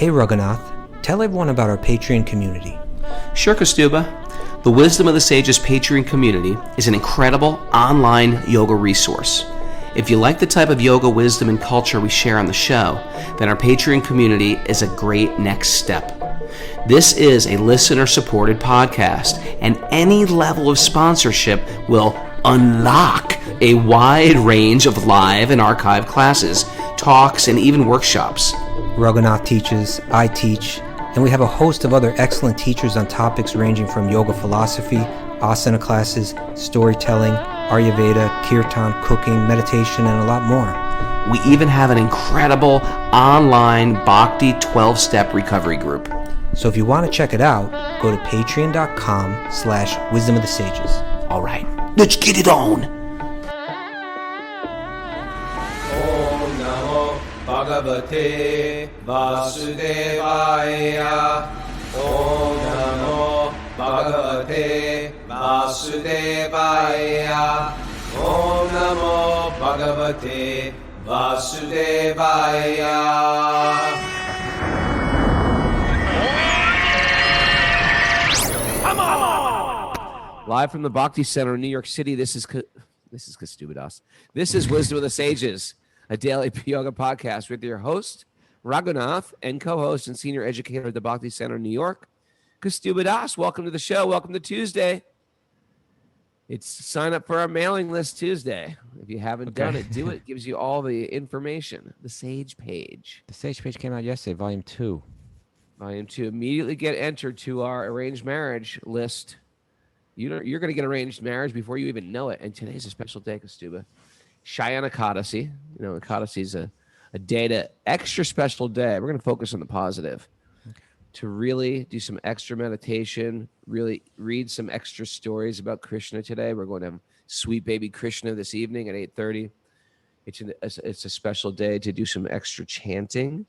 Hey Raghunath, tell everyone about our Patreon community. Sure, Kaustubha. The Wisdom of the Sages Patreon community is an incredible online yoga resource. If you like the type of yoga wisdom and culture we share on the show, then our Patreon community is a great next step. This is a listener-supported podcast, and any level of sponsorship will unlock a wide range of live and archived classes, talks, and even workshops. Raghunath teaches, I teach, and we have a host of other excellent teachers on topics ranging from yoga philosophy, asana classes, storytelling, Ayurveda, kirtan, cooking, meditation, and a lot more. We even have an incredible online Bhakti 12-step recovery group. So if you want to check it out, go to patreon.com/wisdom of the sages. All right, let's get it on. Om Namo Bhagavate Vasudevaya. Om Namo Bhagavate Vasudevaya. Om Namo Bhagavate Vasudevaya. Live from the Bhakti Center in New York City, this is Kaustubha. This is Wisdom of the Sages, a daily yoga podcast with your host, Raghunath, and co-host and senior educator at the Bhakti Center in New York, Kaustubha. Welcome to the show. Welcome to Tuesday. It's sign up for our mailing list Tuesday. If you haven't done it, do it. It gives you all the information. The Sage page. The Sage page came out yesterday, Volume 2. Volume 2. Immediately get entered to our arranged marriage list. You're going to get arranged marriage before you even know it. And today's a special day, Kaustubha. Cheyenne Ekadasi. You know, Ekadasi is a extra special day. We're going to focus on the positive. To really do some extra meditation, really read some extra stories about Krishna today. We're going to have Sweet Baby Krishna this evening at 8:30. It's a special day to do some extra chanting,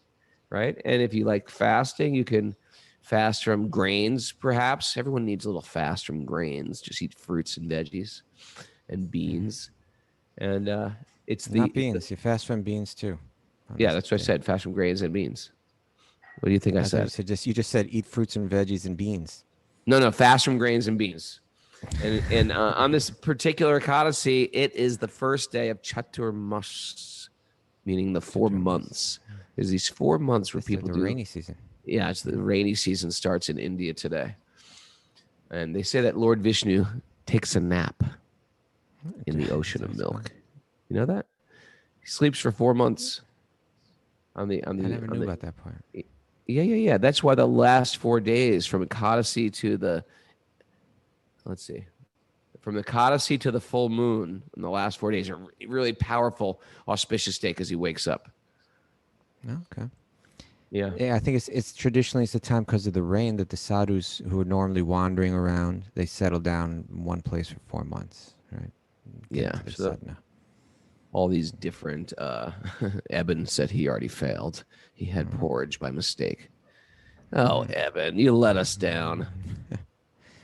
right? And if you like fasting, you can fast from grains, perhaps. Everyone needs a little fast from grains. Just eat fruits and veggies and beans. And it's not beans. You fast from beans too. Yeah, that's what I said. Fast from grains and beans. What do you think I said? You just said eat fruits and veggies and beans. No, fast from grains and beans. And on this particular Ekadasi, it is the first day of Chaturmas, meaning the 4 months. There's these 4 months where people do the rainy season. Yeah, it's the rainy season starts in India today. And they say that Lord Vishnu takes a nap in the ocean of milk. You know that? He sleeps for 4 months. I never knew about that part. Yeah. That's why the last 4 days from Ekadasi to the Ekadasi to the full moon in the last 4 days are really powerful, auspicious day because he wakes up. Okay. Yeah. Yeah, I think it's traditionally the time because of the rain that the sadhus who are normally wandering around, they settle down in one place for 4 months, right? So all these different Eben said he already failed. He had porridge by mistake. Oh, Eben, you let us down.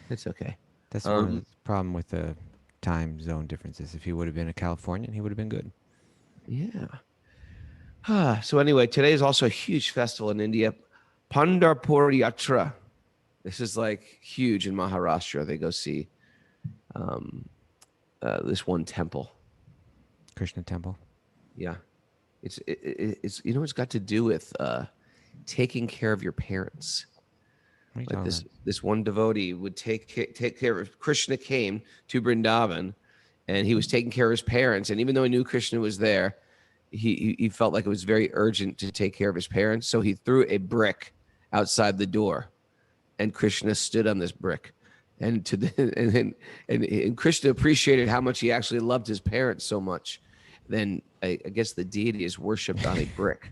It's okay. That's one of the problem with the time zone differences. If he would have been a Californian, he would have been good. Yeah. So anyway, today is also a huge festival in India, Pandharpur Yatra. This is like huge in Maharashtra. They go see this one temple. Krishna temple. Yeah. It's it's got to do with taking care of your parents. Like this one devotee would take care of Krishna came to Vrindavan and he was taking care of his parents. And even though he knew Krishna was there, he felt like it was very urgent to take care of his parents. So he threw a brick outside the door and Krishna stood on this brick. And Krishna appreciated how much he actually loved his parents so much. Then I guess the deity is worshipped on a brick.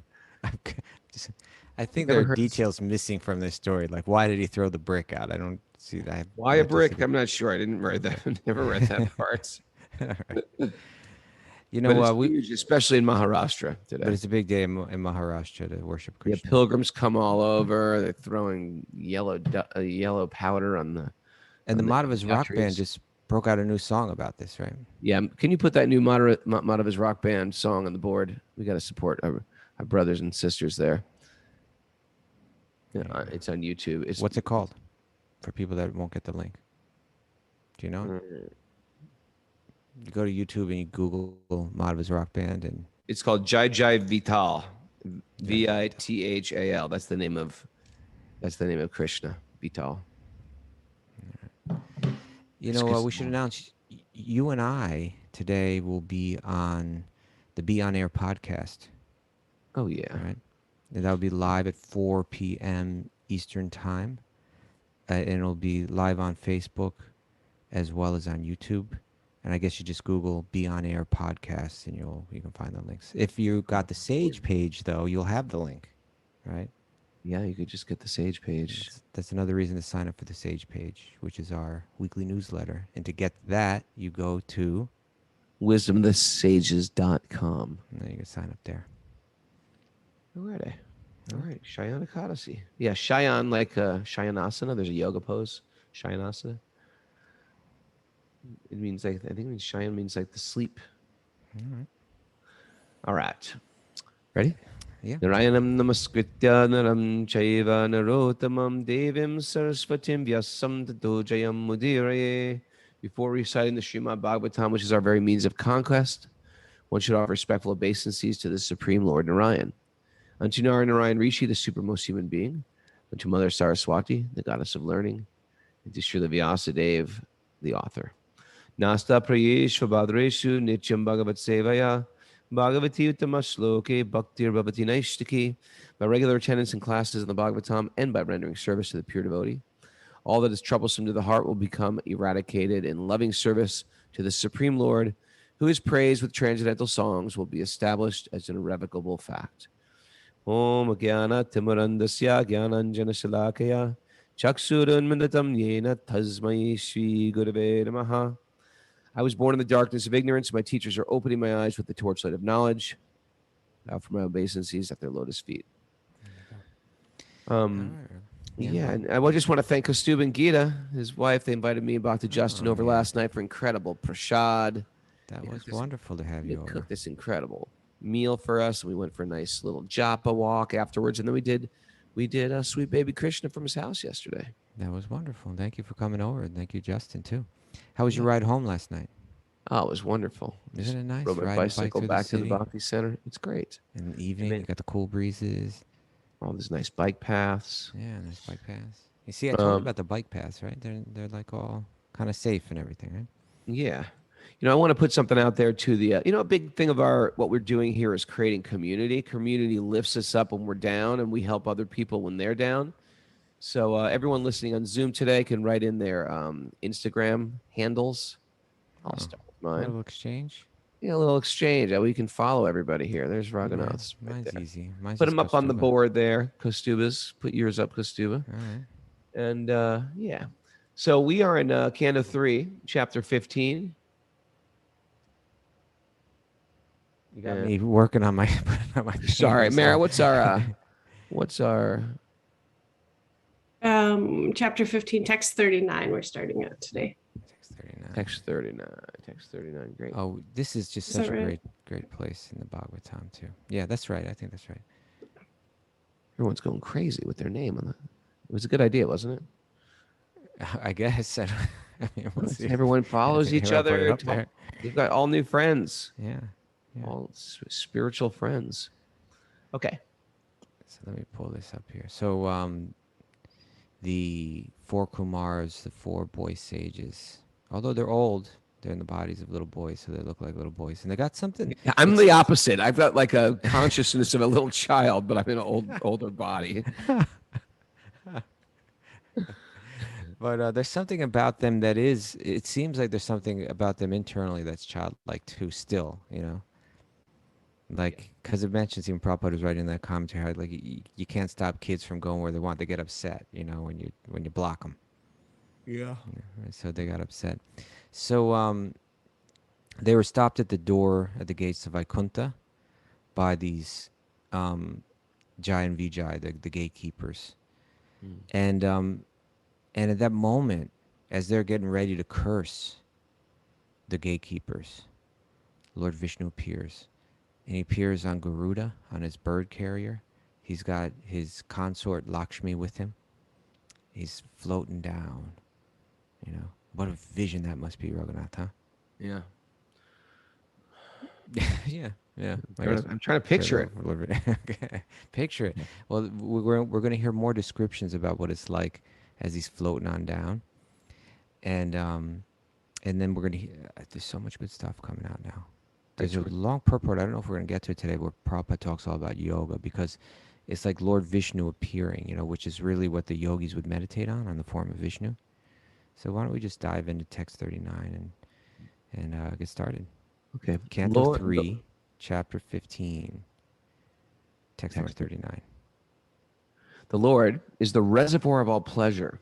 I think there are details missing from this story. Like, why did he throw the brick out? I don't see that. Why a brick? I'm not sure. I didn't read that. Never read that part. Right. You know, it's huge, especially in Maharashtra today. But it's a big day in Maharashtra to worship Krishna. Yeah, pilgrims come all over. They're throwing yellow powder on the. And the Madhava's rock band just broke out a new song about this, right? Yeah, can you put that new Madhava's rock band song on the board? We got to support our brothers and sisters there. Yeah, it's on YouTube. It's What's it called? For people that won't get the link. Do you know? You go to YouTube and you Google Madhava's rock band and It's called Jai Jai Vital, Vithal. That's the name of Krishna, Vital. you know we should announce you and I today will be on the Be On Air podcast. Oh yeah. All right. And that'll be live at 4 p.m. Eastern time. And it'll be live on Facebook as well as on YouTube. And I guess you just Google Be On Air podcast and you can find the links. If you got the Sage page though, you'll have the link, right? Yeah, you could just get the Sage page. That's another reason to sign up for the Sage page, which is our weekly newsletter. And to get that, you go to wisdomthesages.com. and then you can sign up there. Alrighty. All right. Shayana Kadasi. Yeah, Shayan, like Shayanasana. There's a yoga pose. Shayanasana. It means like, I think it means Shayan means like the sleep. All right. Ready? Yeah. Narayanam namaskritya naram chaiva narotamam devim sarasvatim vyasam tato jayam mudiraye. Before reciting the Srimad Bhagavatam, which is our very means of conquest, one should offer respectful obeisances to the Supreme Lord Narayan. Unto Narayan Rishi, the supermost human being, unto Mother Saraswati, the goddess of learning, and to Srila Vyasadeva, the author. Nasta prayeshva badreshu nityam bhagavat sevaya bhagavati uttama shloke bhaktir bhavati naishtaki. By regular attendance in classes in the Bhagavatam and by rendering service to the pure devotee, all that is troublesome to the heart will become eradicated, and loving service to the Supreme Lord, who is praised with transcendental songs, will be established as an irrevocable fact. Om Jnana Timurandasya Jnananjana Shalakaya Chaksurunmandatam Yena Tasmai Shri Gurave Namaha. I was born in the darkness of ignorance. My teachers are opening my eyes with the torchlight of knowledge. I offer my obeisances at their lotus feet. Yeah, and I just want to thank Kaustubha and Gita, his wife. They invited me and Bhakti Justin over last night for incredible prashad. That was wonderful to have They you over. cooked this incredible meal for us. We went for a nice little japa walk afterwards, and then we did Sweet Baby Krishna from his house yesterday. That was wonderful. Thank you for coming over. And thank you, Justin, too. How was your ride home last night? Oh, it was wonderful. Isn't it nice? Rode my Riding a bike bicycle through back the to the city? Bhakti Center. It's great. In the evening, you got the cool breezes. All these nice bike paths. Yeah, nice bike paths. You see, I told you about the bike paths, right? They're like all kind of safe and everything, right? Yeah. I want to put something out there to the, a big thing of what we're doing here is creating community. Community lifts us up when we're down, and we help other people when they're down. So everyone listening on Zoom today can write in their Instagram handles. I'll start with A mine. little exchange. Yeah, a little exchange. We can follow everybody here. There's Raghunath's. Mine's easy. Mine's Put just them up on the Kaustubha. board there. Kaustubha's. Put yours up, Kaustubha. All right. And yeah. So we are in Canto 3, Chapter 15. You got me working on my. Sorry, fingers. Mara. What's our Chapter 15, text 39, we're starting at today. Text 39. text 39? Great. Oh, this is just Is such that a right? great place in the Bhagavatam too. Yeah, that's right. I think that's right. Everyone's going crazy with their name on it. It was a good idea, wasn't it? I guess. I mean, we'll see. Everyone follows each Here, I'll put it other. up there. We've got all new friends, Yeah. all spiritual friends. Okay. So let me pull this up here. So the four Kumars, the four boy sages, although they're old, they're in the bodies of little boys, so they look like little boys. And they got something. I'm the opposite. I've got like a consciousness of a little child, but I'm in an older body. But there's something about them that is, it seems like there's something about them internally that's childlike too, still, Like, because it mentions, even Prabhupada was writing in that commentary, how, like, you can't stop kids from going where they want. They get upset, when you block them. Yeah. Right, so they got upset. So they were stopped at the door, at the gates of Vaikuntha, by these Jai and Vijay, the gatekeepers. And at that moment, as they're getting ready to curse the gatekeepers, Lord Vishnu appears. And he appears on Garuda, on his bird carrier. He's got his consort Lakshmi with him. He's floating down. You know, what a vision that must be, Raghunath, huh? Yeah. Yeah, yeah. I'm trying to picture it. Okay. Picture it. Well, we're going to hear more descriptions about what it's like as he's floating on down, and then we're going to hear. There's so much good stuff coming out now. There's a long purport. I don't know if we're going to get to it today, where Prabhupada talks all about yoga, because it's like Lord Vishnu appearing, you know, which is really what the yogis would meditate on the form of Vishnu. So why don't we just dive into text 39 and get started? Okay. Canto 3, chapter 15, text number 39. The Lord is the reservoir of all pleasure.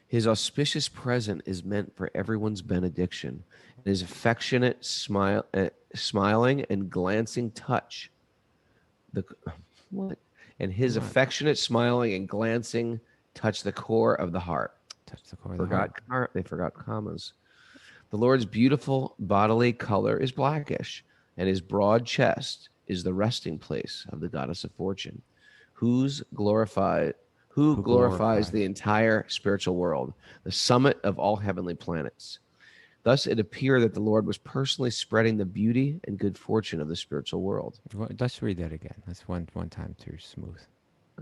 His auspicious present is meant for everyone's benediction. And his affectionate smiling and glancing touch. His affectionate smiling and glancing touch the core of the heart. Touch the core of the heart. They forgot commas. The Lord's beautiful bodily color is blackish, and his broad chest is the resting place of the goddess of fortune, who glorifies the entire spiritual world, the summit of all heavenly planets. Thus, it appeared that the Lord was personally spreading the beauty and good fortune of the spiritual world. Let's read that again. That's one time through smooth.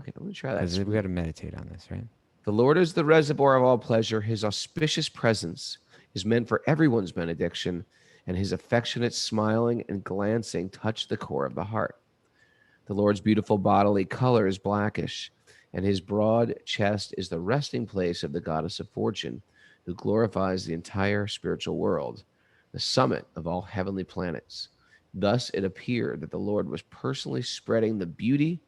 Okay, let me try that. Because we got to meditate on this, right? The Lord is the reservoir of all pleasure. His auspicious presence is meant for everyone's benediction, and his affectionate smiling and glancing touch the core of the heart. The Lord's beautiful bodily color is blackish, and his broad chest is the resting place of the goddess of fortune, who glorifies the entire spiritual world, the summit of all heavenly planets. Thus it appeared that the Lord was personally spreading the beauty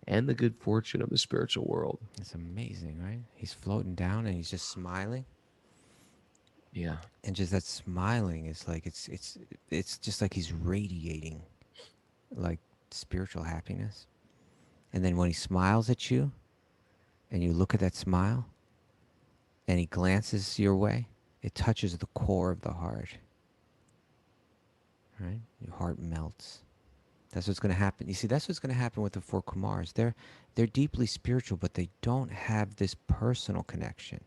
and the good fortune of the spiritual world. It's amazing, right? He's floating down and he's just smiling. Yeah. And just that smiling is like it's just like he's radiating like spiritual happiness. And then when he smiles at you and you look at that smile and he glances your way, it touches the core of the heart. Right? Your heart melts. That's what's going to happen. You see, that's what's going to happen with the four Kumars. They're deeply spiritual, but they don't have this personal connection.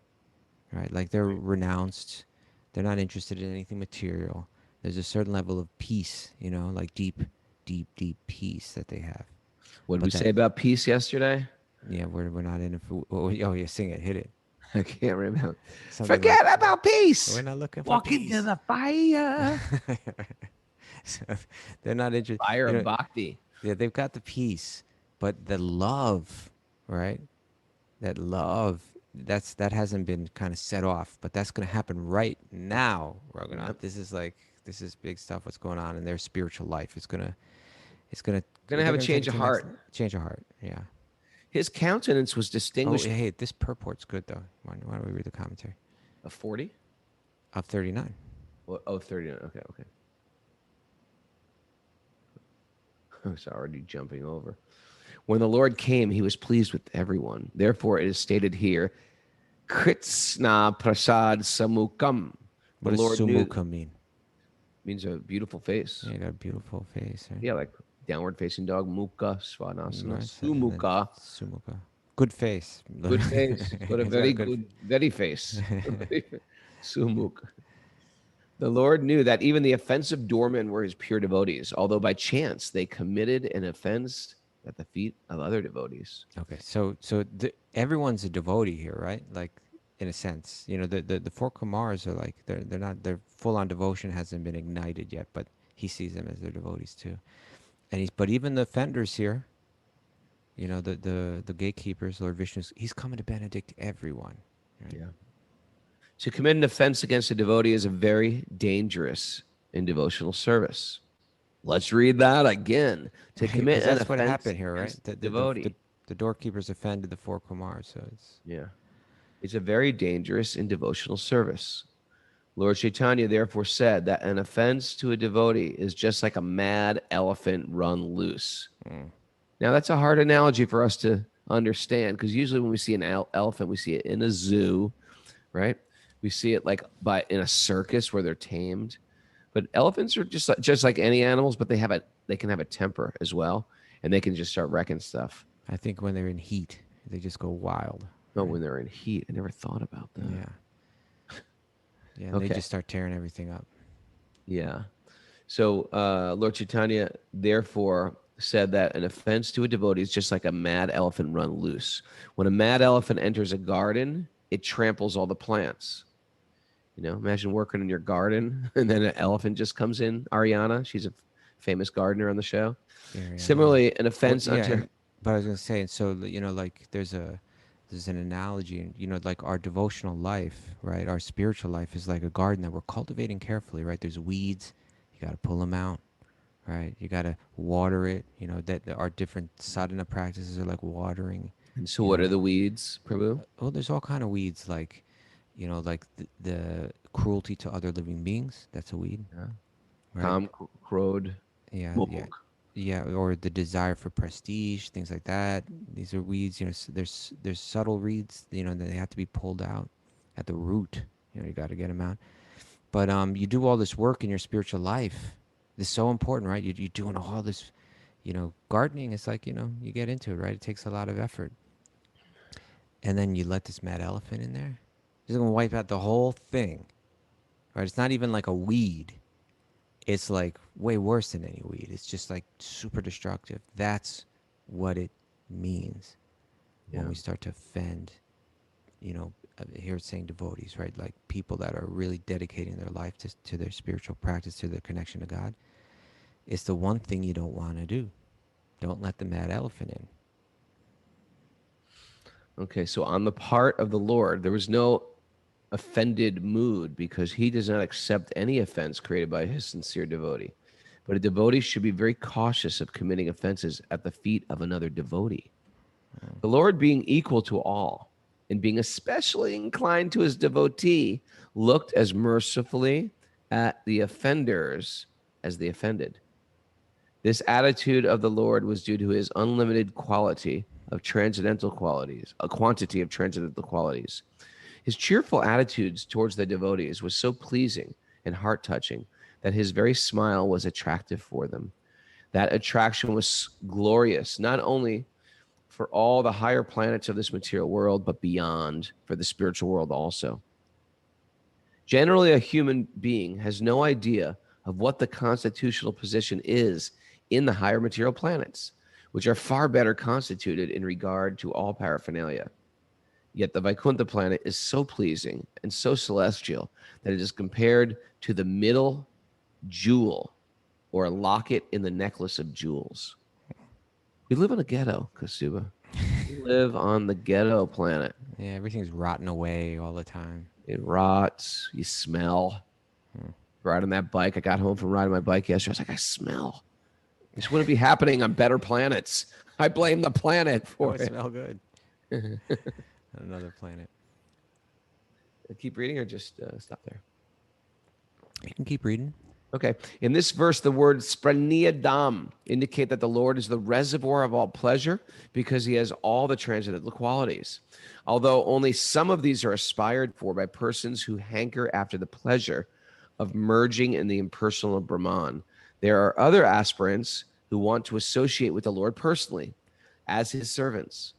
Right? Like they're renounced. They're not interested in anything material. There's a certain level of peace, you know, like deep peace that they have. What did we say about peace yesterday? Yeah, we're not in it for... Oh, yeah, sing it. Hit it. I can't remember. Forget about peace. We're not looking for Walk peace. into the fire. So they're not interested. Fire of bhakti. Yeah, they've got the peace, but the love, right? That love, that hasn't been kind of set off, but that's going to happen right now, Raghunath. Yep. This is big stuff. What's going on in their spiritual life? It's gonna have a change of heart. Change of heart. Yeah. His countenance was distinguished. Oh, hey, this purport's good though. Why don't we read the commentary? Of 40? Of 39. Oh, 39. Okay. I was already jumping over. When the Lord came, he was pleased with everyone. Therefore, it is stated here, Krishna Prasad Samukam. What does Samukam mean? Means a beautiful face. Yeah, you got a beautiful face. Right? Yeah, like downward facing dog, Mukha, Svanasana, Right. Sumukha. Sumukha. Good face. Good face. But a very good, very face. Sumukha. The Lord knew that even the offensive doormen were his pure devotees, although by chance they committed an offense at the feet of other devotees. Okay, so everyone's a devotee here, right? Like, in a sense, you know, the four Kumars are like their full on devotion hasn't been ignited yet, but he sees them as their devotees too. But even the offenders here, you know, the gatekeepers, Lord Vishnu, he's coming to benedict everyone. Right? Yeah. To commit an offense against a devotee is a very dangerous in devotional service. Let's read that again. To commit that's what happened here, right? The devotee. The doorkeepers offended the four Kumars, so it's a very dangerous in devotional service. Lord Chaitanya therefore said that an offense to a devotee is just like a mad elephant run loose. Now that's a hard analogy for us to understand, because usually when we see an elephant, we see it in a zoo, right? We see it in a circus where they're tamed. But elephants are just like any animals, but they can have a temper as well, and they can just start wrecking stuff. I think when they're in heat, they just go wild. Oh, when they're in heat. I never thought about that. Yeah. Yeah, and Okay. they just start tearing everything up. Yeah. So Lord Chaitanya therefore said that an offense to a devotee is just like a mad elephant run loose. When a mad elephant enters a garden, it tramples all the plants. You know, imagine working in your garden and then an elephant just comes in. Ariana, she's a famous gardener on the show. Yeah, yeah. Similarly, an Well, offense yeah, unto but I was gonna say, and so like there's an analogy, and like our devotional life, right? Our spiritual life is like a garden that we're cultivating carefully, right? There's weeds, you got to pull them out, right? You got to water it. That our different sadhana practices are like watering. and so what are the weeds, Prabhu? Oh, there's all kind of weeds, like like the cruelty to other living beings. That's a weed, Yeah. right? Kam, crowed, Yeah, yeah. muk. Yeah, or the desire for prestige, things like that. These are weeds. There's subtle weeds. That they have to be pulled out at the root. You got to get them out. But you do all this work in your spiritual life. This is so important, right? You're doing all this. Gardening is like you get into it, right? It takes a lot of effort. And then you let this mad elephant in there. He's gonna wipe out the whole thing, right? It's not even like a weed. It's like way worse than any weed. It's just like super destructive. That's what it means when we start to offend, here it's saying devotees, right? Like people that are really dedicating their life to their spiritual practice, to their connection to God. It's the one thing you don't want to do. Don't let the mad elephant in. Okay, so on the part of the Lord, there was no offended mood because he does not accept any offense created by his sincere devotee. But a devotee should be very cautious of committing offenses at the feet of another devotee. The Lord, being equal to all and being especially inclined to his devotee, looked as mercifully at the offenders as the offended. This attitude of the Lord was due to his unlimited quality of transcendental qualities, a quantity of transcendental qualities. His cheerful attitudes towards the devotees was so pleasing and heart-touching that his very smile was attractive for them. That attraction was glorious, not only for all the higher planets of this material world, but beyond, for the spiritual world also. Generally, a human being has no idea of what the constitutional position is in the higher material planets, which are far better constituted in regard to all paraphernalia. Yet the Vaikuntha planet is so pleasing and so celestial that it is compared to the middle jewel or a locket in the necklace of jewels. We live in a ghetto, Kaustubha. We live on the ghetto planet. Yeah, everything's rotting away all the time. It rots. You smell. Riding that bike. I got home from riding my bike yesterday. I was like, I smell. This wouldn't be happening on better planets. I blame the planet for it. Smell good. Another planet. Keep reading or just stop there? You can keep reading. Okay. In this verse, the word spraniyadam indicate that the Lord is the reservoir of all pleasure because he has all the transcendental qualities. Although only some of these are aspired for by persons who hanker after the pleasure of merging in the impersonal Brahman, there are other aspirants who want to associate with the Lord personally as his servants.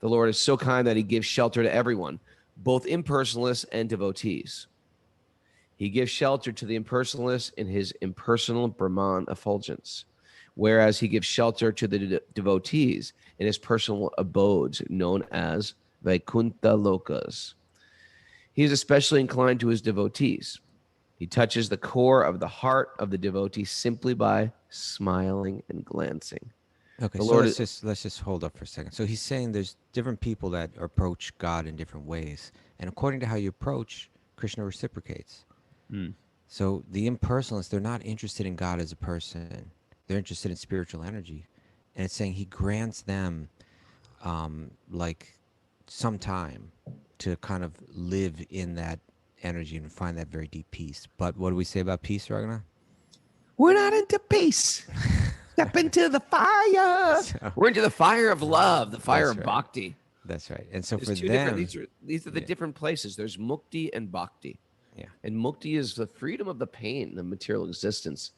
The Lord is so kind that he gives shelter to everyone, both impersonalists and devotees. He gives shelter to the impersonalists in his impersonal Brahman effulgence, whereas he gives shelter to the devotees in his personal abodes known as Vaikuntha Lokas. He is especially inclined to his devotees. He touches the core of the heart of the devotee simply by smiling and glancing. Okay, The so Lord let's just hold up for a second. So he's saying there's different people that approach God in different ways, and according to how you approach, Krishna reciprocates. So the impersonalists, they're not interested in God as a person; they're interested in spiritual energy, and it's saying he grants them like some time to kind of live in that energy and find that very deep peace. But what do we say about peace, Raghunath? We're not into peace. Step into the fire. We're into the fire of love, the fire of right. bhakti. That's right. And so There's for two them, different. These are the different places. There's mukti and bhakti. yeah, And mukti is the freedom of the pain of material existence.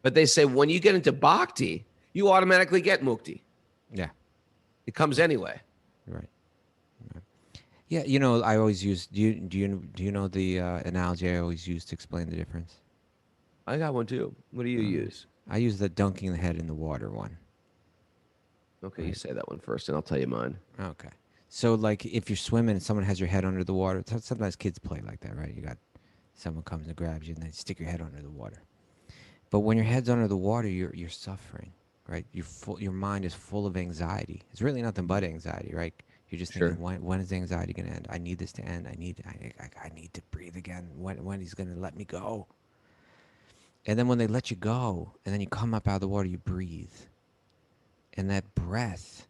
But they say when you get into bhakti, you automatically get mukti. yeah, It comes anyway. Right. Yeah, I always use. Do you know the analogy I always use to explain the difference? I got one too. What do you use? I use the dunking the head in the water one. Okay, you say that one first, and I'll tell you mine. Okay. So like if you're swimming and someone has your head under the water, sometimes kids play like that, right? You got someone comes and grabs you and they stick your head under the water. But when your head's under the water, you're suffering, right? Your mind is full of anxiety. It's really nothing but anxiety, right? You're just thinking, when is the anxiety going to end? I need this to end. I need to breathe again. When he's going to let me go? And then when they let you go, and then you come up out of the water, you breathe. And that breath,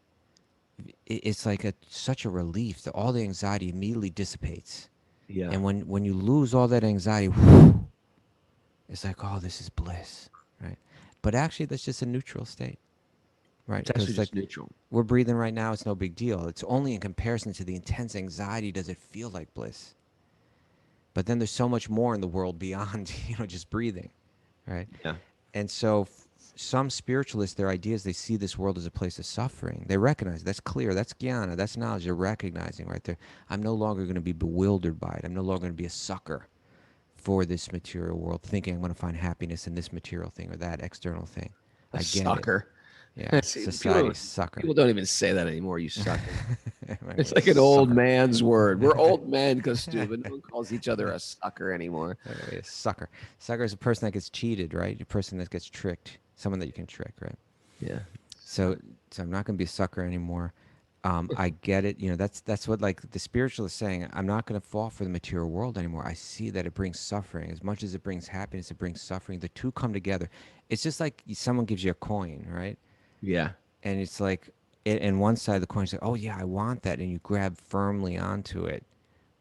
it's like such a relief that all the anxiety immediately dissipates. Yeah. And when you lose all that anxiety, it's like, oh, this is bliss, right? But actually, that's just a neutral state, right? It's actually just neutral. We're breathing right now. It's no big deal. It's only in comparison to the intense anxiety does it feel like bliss. But then there's so much more in the world beyond, just breathing, right? Yeah. And so some spiritualists, their ideas, they see this world as a place of suffering. They recognize that's clear. That's jnana. That's knowledge. They're recognizing right there. I'm no longer going to be bewildered by it. I'm no longer going to be a sucker for this material world, thinking I'm going to find happiness in this material thing or that external thing. I get sucker. It. Yeah, See, society sucker. People don't even say that anymore. You sucker. It's like an old man's word. We're old men, Kaustubha. No one calls each other a sucker anymore. A sucker. Sucker is a person that gets cheated, right? A person that gets tricked. Someone that you can trick, right? Yeah. So I'm not going to be a sucker anymore. I get it. That's what like the spiritual is saying. I'm not going to fall for the material world anymore. I see that it brings suffering. As much as it brings happiness, it brings suffering. The two come together. It's just like someone gives you a coin, right? Yeah. And it's like, and one side of the coin is like, oh yeah, I want that. And you grab firmly onto it.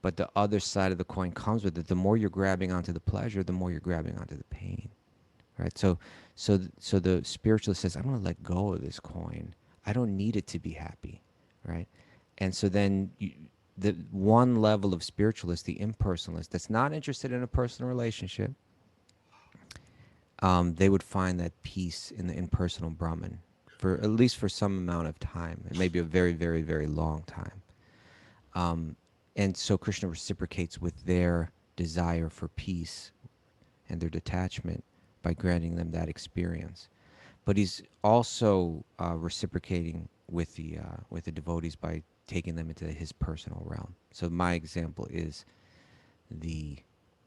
But the other side of the coin comes with it. The more you're grabbing onto the pleasure, the more you're grabbing onto the pain, right? So the spiritualist says, I'm going to let go of this coin. I don't need it to be happy. Right? And so then the one level of spiritualist, the impersonalist, that's not interested in a personal relationship, they would find that peace in the impersonal Brahman, at least for some amount of time. It may be a very, very, very long time. And so Krishna reciprocates with their desire for peace and their detachment by granting them that experience. But he's also reciprocating with the devotees by taking them into his personal realm. So my example is the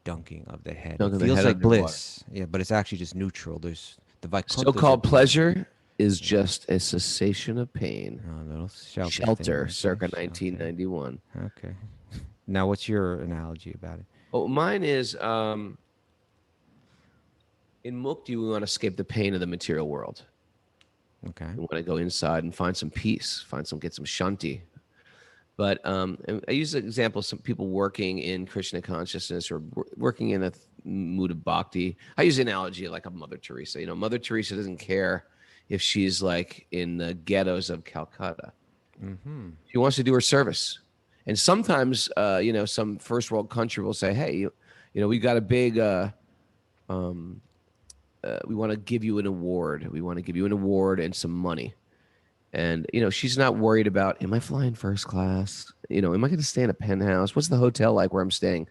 dunking of the head. It feels like bliss, yeah, but it's actually just neutral. There's the Vaikuntha. So-called pleasure is just a cessation of pain. Oh, Shelter, circa 1991. Okay. Now, what's your analogy about it? Oh, mine is in Mukti, we want to escape the pain of the material world. Okay. We want to go inside and find some peace, get some shanti. But and I use an example of some people working in Krishna consciousness or working in a mood of bhakti. I use the analogy like a Mother Teresa. Mother Teresa doesn't care if she's like in the ghettos of Calcutta. Mm-hmm. She wants to do her service. And sometimes, some first world country will say, hey, we got a big... we want to give you an award. We want to give you an award and some money. And, she's not worried about, am I flying first class? Am I going to stay in a penthouse? What's the hotel like where I'm staying?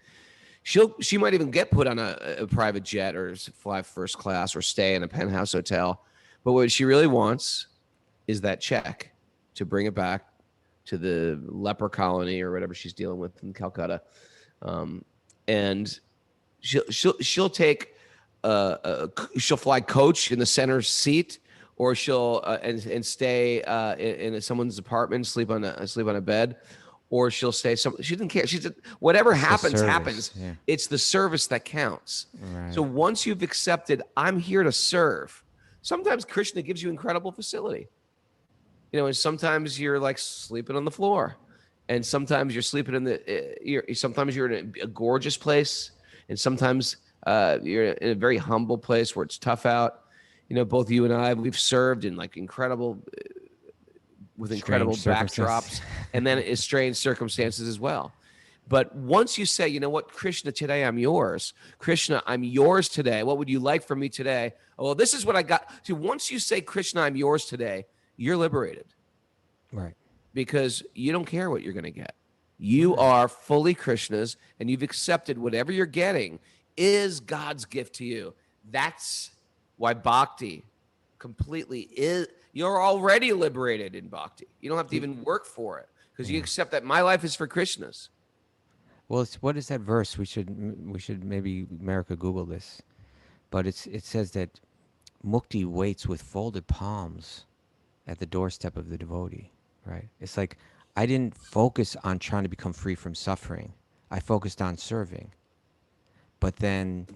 She might even get put on a private jet or fly first class or stay in a penthouse hotel. But what she really wants is that check to bring it back to the leper colony or whatever she's dealing with in Calcutta. And she'll take... she'll fly coach in the center seat, or she'll and stay in someone's apartment, sleep on a bed, or she'll stay. She doesn't care. Whatever happens. Yeah. It's the service that counts. Right. So once you've accepted, I'm here to serve. Sometimes Krishna gives you incredible facility, and sometimes you're like sleeping on the floor, and sometimes you're sleeping sometimes you're in a gorgeous place, and sometimes. You're in a very humble place where it's tough out. Both you and I, we've served in like incredible backdrops and then it's strange circumstances as well. But once you say, you know what, Krishna, today I'm yours. Krishna, I'm yours today. What would you like from me today? Oh, well, this is what I got. See, once you say, Krishna, I'm yours today, you're liberated. Right. because you don't care what you're going to get. You are fully Krishna's, and you've accepted whatever you're getting is God's gift to you. That's why bhakti completely is. You're already liberated in bhakti. You don't have to even work for it because you accept that my life is for Krishna's. Well, what is that verse? We should maybe America Google this, but it says that mukti waits with folded palms at the doorstep of the devotee. Right? It's like I didn't focus on trying to become free from suffering. I focused on serving, but then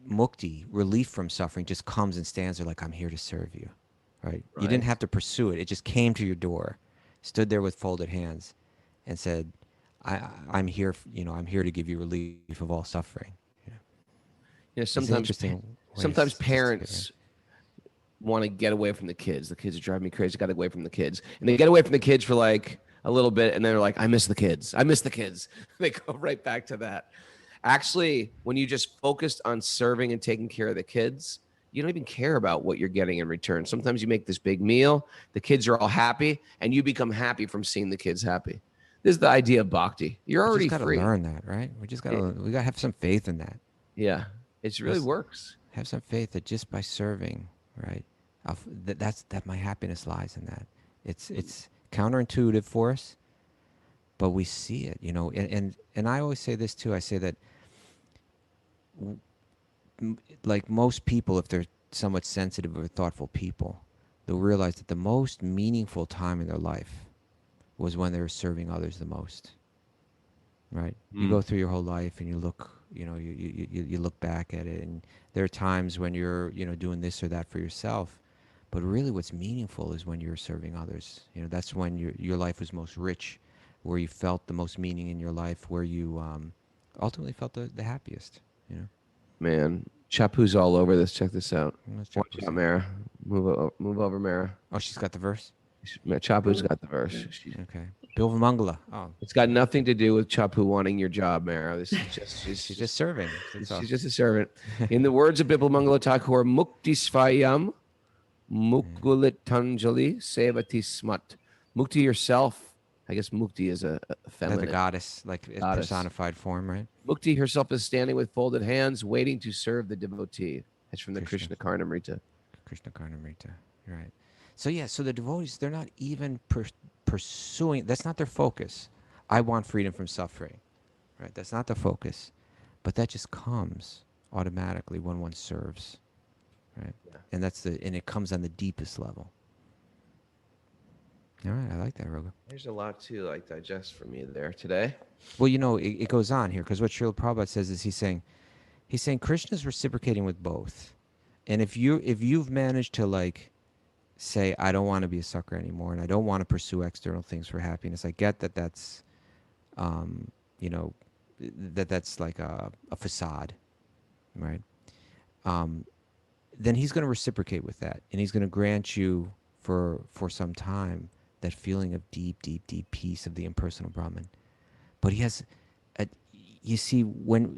mukti, relief from suffering, just comes and stands there like I'm here to serve you. Right? You didn't Right. have to pursue it. It just came to your door, stood there with folded hands, and said, I'm here. I'm here to give you relief of all suffering. You know? You know, It's an sometimes interesting way sometimes to see it, right? parents want to get away from the kids. The kids are driving me crazy. Got to get away from the kids, and they get away from the kids for like a little bit, and then they're like, "I miss the kids. I miss the kids." They go right back to that. Actually, when you just focused on serving and taking care of the kids, you don't even care about what you're getting in return. Sometimes you make this big meal, the kids are all happy, and you become happy from seeing the kids happy. This is the idea of bhakti. You're We just already got to free. learn that, right? We got to have some faith in that. Yeah, it really Just works. have some faith that just by serving, right? That my happiness lies in that. It's counterintuitive for us, but we see it, and I always say this too. I say that like most people, if they're somewhat sensitive or thoughtful people, they'll realize that the most meaningful time in their life was when they were serving others the most. Right? You go through your whole life and you look, you look back at it, and there are times when you're, doing this or that for yourself, but really what's meaningful is when you're serving others. That's when your life was most rich, where you felt the most meaning in your life, where you ultimately felt the happiest. Man, Chapu's all over this. Check this out. Let's check Watch this out, out. Mara. Move over, Mara. Oh, she's got the verse. Chapu's got the verse. Okay. Bilva Mangala. Oh, It's got nothing to do with Chapu wanting your job, Mara. This is just she's just serving. That's all. she's just a servant. In the words of Bipul Mangala Thakur, Mukti Svayam Mukulitanjali Sevati Smat. Mukti yourself. I guess Mukti is a Like feminine. the goddess, like its Goddess. personified form, right? Mukti herself is standing with folded hands, waiting to serve the devotee. That's from the Krishna. Krishna Karnamrita. Krishna Karnamrita. Right. So the devotees, they're not even pursuing. That's not their focus. I want freedom from suffering. Right. That's not the focus, but that just comes automatically when one serves. Right. Yeah. And and it comes on the deepest level. All right, I like that, Roga. There's a lot to like digest for me there today. Well, it goes on here because what Srila Prabhupada says is he's saying Krishna's reciprocating with both, and if you've managed to like say I don't want to be a sucker anymore and I don't want to pursue external things for happiness, I get that that's, that's like a facade, right? Then he's going to reciprocate with that, and he's going to grant you for some time that feeling of deep, deep, deep peace of the impersonal Brahman. But he has, you see,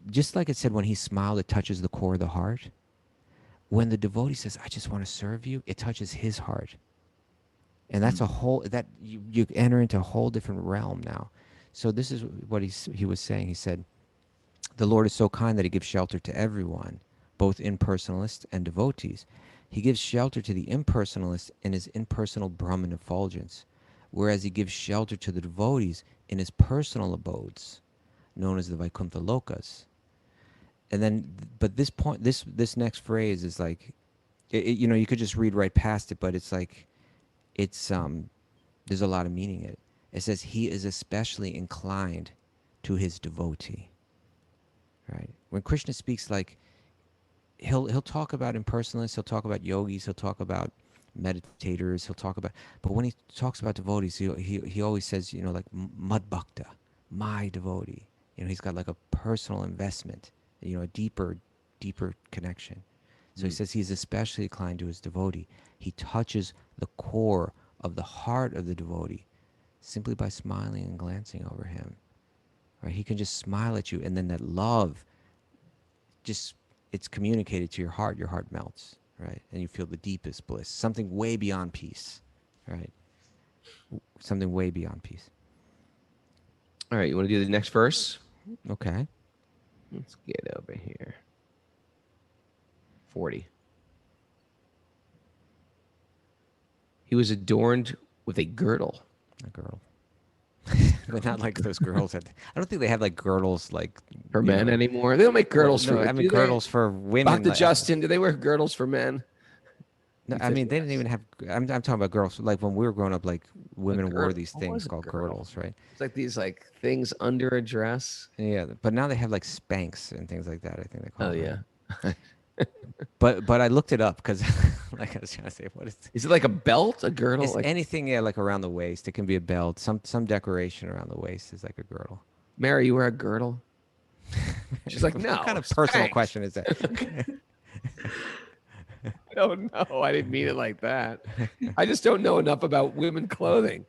just like it said, when he smiled, it touches the core of the heart. When the devotee says, "I just want to serve you," it touches his heart, and that's a whole that you enter into a whole different realm now. So this is what he was saying. He said, "The Lord is so kind that He gives shelter to everyone, both impersonalists and devotees. He gives shelter to the impersonalists in His impersonal Brahman effulgence, whereas He gives shelter to the devotees in His personal abodes, known as the Vaikuntha Lokas." And then, but this point, this next phrase is like, you could just read right past it, but it's like, there's a lot of meaning in it. It says He is especially inclined to His devotee. Right? When Krishna speaks, like, he'll talk about impersonalists, he'll talk about yogis, he'll talk about meditators, but when he talks about devotees, he always says, like mad bhakta, my devotee. He's got like a personal investment, a deeper connection. So he says he's especially inclined to his devotee. He touches the core of the heart of the devotee simply by smiling and glancing over him. Right? He can just smile at you, and then that love it's communicated to your heart melts, right? And you feel the deepest bliss, something way beyond peace, right? something way beyond peace. All right, you want to do the next verse? Okay. Let's get over here. 40. He was adorned with a girdle. A girdle. But not like those girls. I don't think they have like girdles like For you men know- anymore. They don't make girdles No, for I mean do they? girdles for women. Dr. like- Justin, do they wear girdles for men? No, He I said mean they didn't yes. even have. I'm talking about girls. Like when we were growing up, like women wore girdle. these What was things a called girdle? girdles, right? It's like these like things under a dress. Yeah, but now they have like Spanx and things like that. I think they call Oh it. yeah. Right? But I looked it up because like I was trying to say, what is Is it like a belt, a girdle? it's Like anything? Yeah, like around the waist. It can be a belt. Some decoration around the waist is like a girdle. Mary, you wear a girdle? She's like, no. What kind of personal Spanx." question is that? I don't know. I didn't mean it like that. I just don't know enough about women clothing.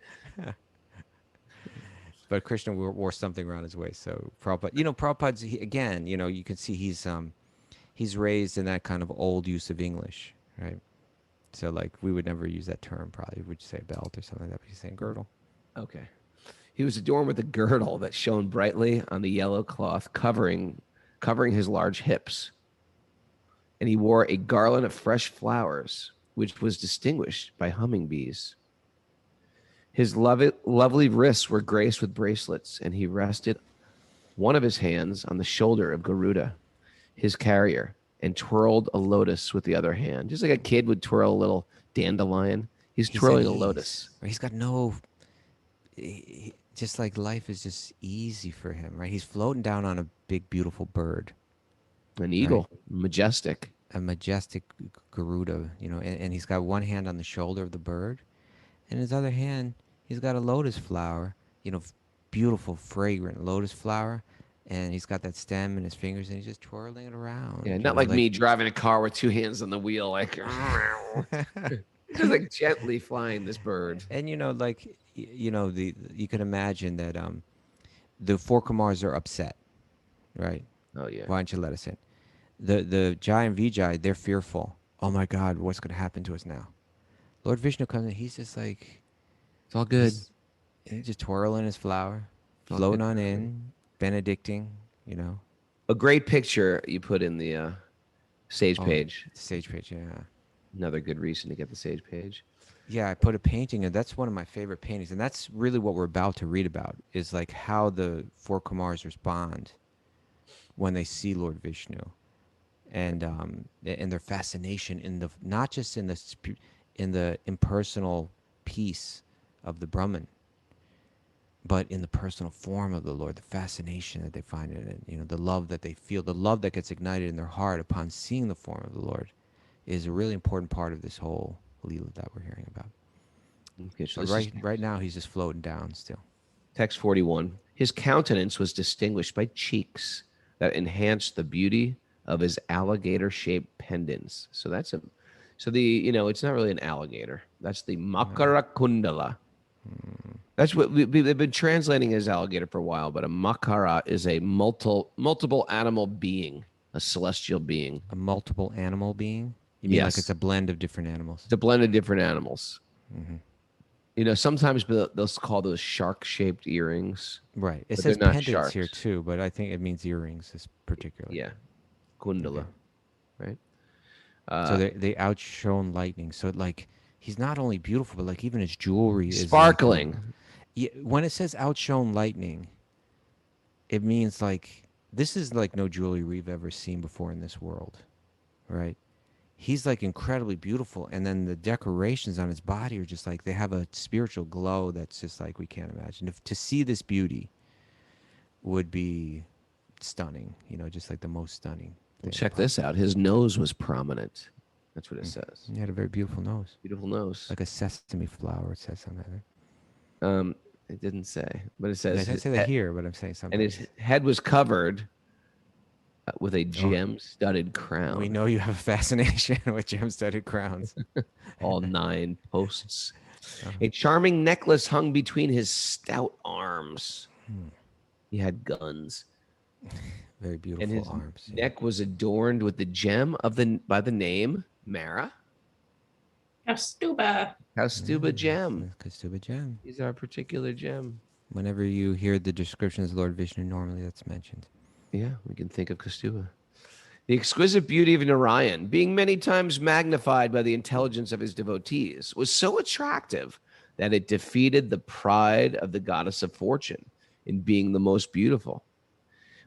But Krishna wore something around his waist. So Prabhupada, Prabhupada's again, you can see he's raised in that kind of old use of English, right? So like we would never use that term probably. We'd say belt or something like that, but he's saying girdle. Okay. He was adorned with a girdle that shone brightly on the yellow cloth, covering his large hips. And he wore a garland of fresh flowers, which was distinguished by hummingbees. His lovely wrists were graced with bracelets, and he rested one of his hands on the shoulder of Garuda, his carrier, and twirled a lotus with the other hand. Just like a kid would twirl a little dandelion. He's twirling a lotus. He's got just like life is just easy for him, right? He's floating down on a big, beautiful bird. An eagle, majestic. A majestic Garuda, and he's got one hand on the shoulder of the bird, and his other hand, he's got a lotus flower, beautiful, fragrant lotus flower, and he's got that stem in his fingers, and he's just twirling it around. Yeah, not like me driving a car with two hands on the wheel, like just like gently flying this bird. And you can imagine that the four Kumars are upset, right? Oh yeah. Why don't you let us in? The Jai and Vijay, they're fearful. Oh my God, what's going to happen to us now? Lord Vishnu comes in, he's just like, It's all good. he's just twirling his flower, floating on in, benedicting, A great picture you put in the stage page. Stage page, yeah. Another good reason to get the stage page. Yeah, I put a painting, and that's one of my favorite paintings, and that's really what we're about to read about, is like how the four Kumars respond when they see Lord Vishnu, and their fascination not just in the impersonal peace of the Brahman, but in the personal form of the Lord, the fascination that they find in it, the love that they feel, the love that gets ignited in their heart upon seeing the form of the Lord, is a really important part of this whole Leela that we're hearing about. Okay, so But right now, he's just floating down still. Text 41. His countenance was distinguished by cheeks that enhanced the beauty of his alligator-shaped pendants. So it's not really an alligator. That's the Makara Kundala. That's what they've been translating as alligator for a while, but a Makara is a multiple animal being, a celestial being. A multiple animal being? You mean like Yes. it's a blend of different animals? It's a blend of different animals. Mm-hmm. Sometimes they'll call those shark-shaped earrings. Right. It But says they're not pendants here sharks. too, but I think it means earrings is particularly. Yeah, Kundala, right? So they outshone lightning. So like he's not only beautiful, but like even his jewelry is Sparkling. Like, yeah, when it says outshone lightning, it means like this is like no jewelry we've ever seen before in this world, right? He's like incredibly beautiful, and then the decorations on his body are just like they have a spiritual glow that's just like we can't imagine. To see this beauty would be stunning, just like the most stunning thing. Check this out. His nose was prominent. That's what it says. He had a very beautiful nose, Beautiful nose. like a sesame flower. It says something like that. It didn't say, but it I says. didn't say that here, but I'm saying something. And his head was covered with a gem-studded crown. We know you have a fascination with gem-studded crowns. All 9 posts. A charming necklace hung between his stout arms. He had guns. Very beautiful And his arms. neck was adorned with the gem by the name Mara. Kaustubha. Kaustubha gem. Kaustubha gem. He's our particular gem. Whenever you hear the descriptions of Lord Vishnu, normally that's mentioned. Yeah, we can think of Kaustubha. The exquisite beauty of Narayan, being many times magnified by the intelligence of his devotees, was so attractive that it defeated the pride of the goddess of fortune in being the most beautiful.